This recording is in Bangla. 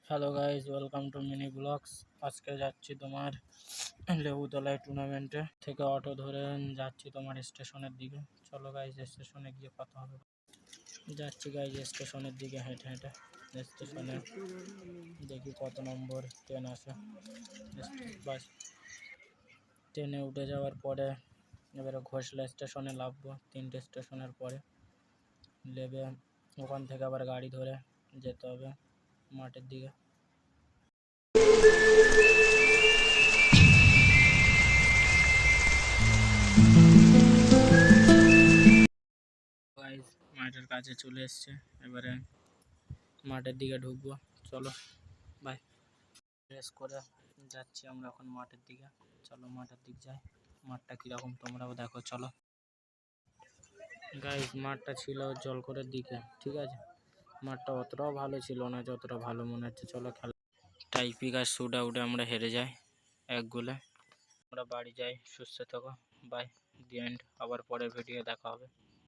Hello guys, welcome to mini blogs. আজকে যাচ্ছি তোমার লেবুতলায় টুর্নামেন্টে থেকে অটো ধরে যাচ্ছি তোমার স্টেশনের দিকে। চলো গাইজ, স্টেশনে গিয়ে কথা হবে। যাচ্ছি গাইজ স্টেশনের দিকে হেঁটে হেঁটে। স্টেশনে দেখি কত নম্বর ট্রেন আসে। বাস ট্রেনে উঠে যাওয়ার পরে এবারে ঘোষলা স্টেশনে নামবো। 3টে স্টেশনের পরে নেমে ওখান থেকে আবার গাড়ি ধরে যেতে হবে মাঠের দিকে। গাইজ মাঠের কাছে চলে এসছে, এবারে মাঠের দিকে ঢুকবো। চলো বাই। রেস করে যাচ্ছি আমরা এখন মাঠের দিকে। চলো মাঠের দিক যাই। মাঠটা কীরকম তোমরাও দেখো। চলো গাইজ, মাঠটা ছিল জলকরের দিকে, ঠিক আছে। মাঠটা অতটাও ভালো ছিল না যতটা ভালো মনে হচ্ছে। চলো খেলা টাইপিক আর শুট আউটে আমরা হেরে যাই 1 গোলে। আমরা বাড়ি যাই। সুস্থ থাকো, বাই। The end. আবার পরের ভিডিও দেখা হবে।